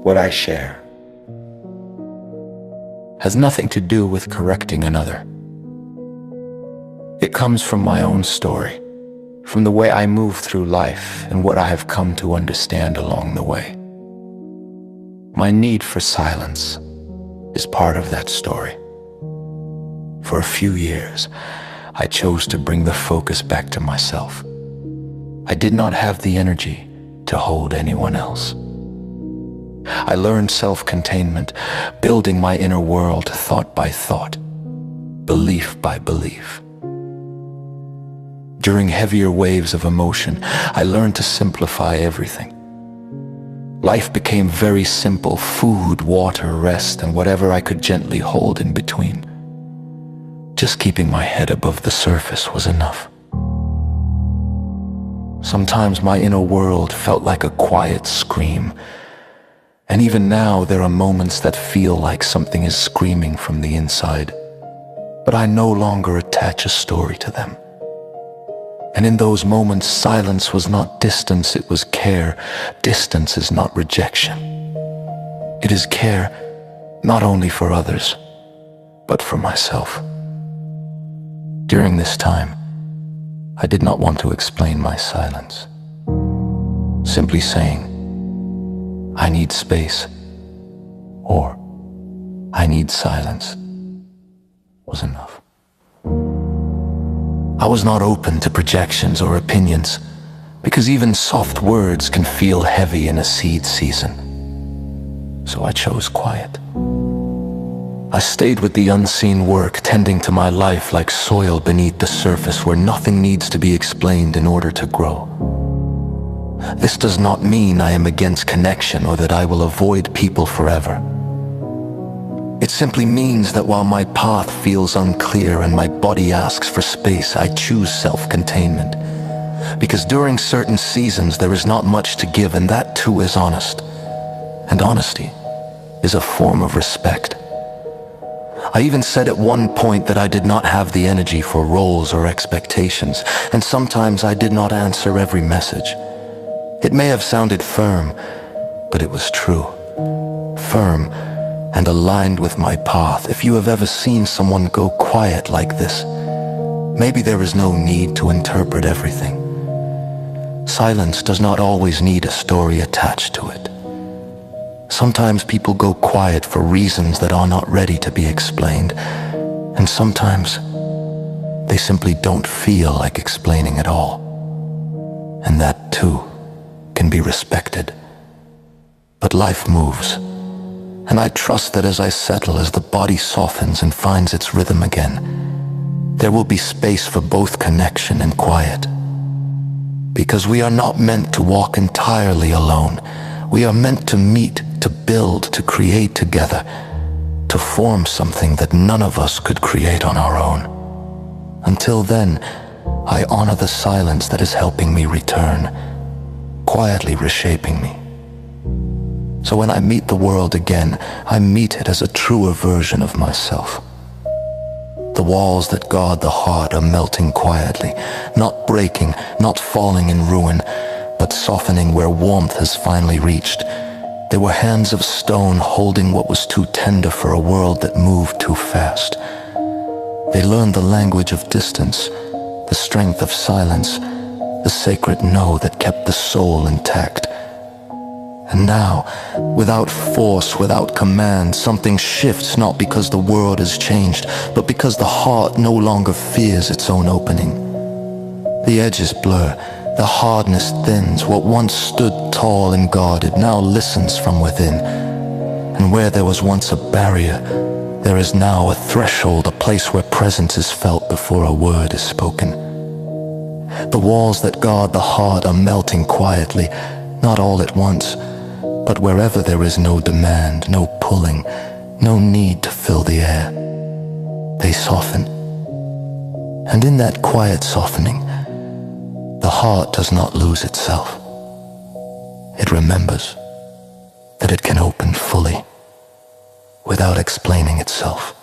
what I share has nothing to do with correcting another. It comes from my own story, from the way I move through life and what I have come to understand along the way. My need for silence is part of that story. For a few years, I chose to bring the focus back to myself. I did not have the energy to hold anyone else. I learned self-containment, building my inner world thought by thought, belief by belief. During heavier waves of emotion, I learned to simplify everything. Life became very simple: food, water, rest, and whatever I could gently hold in between. Just keeping my head above the surface was enough. Sometimes my inner world felt like a quiet scream, and even now there are moments that feel like something is screaming from the inside, but I no longer attach a story to them. And in those moments, silence was not distance, it was care. Distance is not rejection. It is care, not only for others, but for myself. During this time, I did not want to explain my silence. Simply saying, I need space, or I need silence, was enough. I was not open to projections or opinions, because even soft words can feel heavy in a seed season. So I chose quiet. I stayed with the unseen work, tending to my life like soil beneath the surface where nothing needs to be explained in order to grow. This does not mean I am against connection or that I will avoid people forever. It simply means that while my path feels unclear and my body asks for space, I choose self-containment. Because during certain seasons there is not much to give, and that too is honest. And honesty is a form of respect. I even said at one point that I did not have the energy for roles or expectations, and sometimes I did not answer every message. It may have sounded firm, but it was true. Firm and aligned with my path. If you have ever seen someone go quiet like this, maybe there is no need to interpret everything. Silence does not always need a story attached to it. Sometimes people go quiet for reasons that are not ready to be explained, and sometimes they simply don't feel like explaining at all. And that too can be respected. But life moves, and I trust that as I settle, as the body softens and finds its rhythm again, there will be space for both connection and quiet. Because we are not meant to walk entirely alone. We are meant to meet, to build, to create together, to form something that none of us could create on our own. Until then, I honor the silence that is helping me return, quietly reshaping me. So when I meet the world again, I meet it as a truer version of myself. The walls that guard the heart are melting quietly, not breaking, not falling in ruin, but softening where warmth has finally reached. They were hands of stone holding what was too tender for a world that moved too fast. They learned the language of distance, the strength of silence, the sacred no that kept the soul intact. And now, without force, without command, something shifts, not because the world has changed, but because the heart no longer fears its own opening. The edges blur, the hardness thins. What once stood tall and guarded now listens from within. And where there was once a barrier, there is now a threshold, a place where presence is felt before a word is spoken. The walls that guard the heart are melting quietly, not all at once, but wherever there is no demand, no pulling, no need to fill the air, they soften. And in that quiet softening, the heart does not lose itself. It remembers that it can open fully without explaining itself.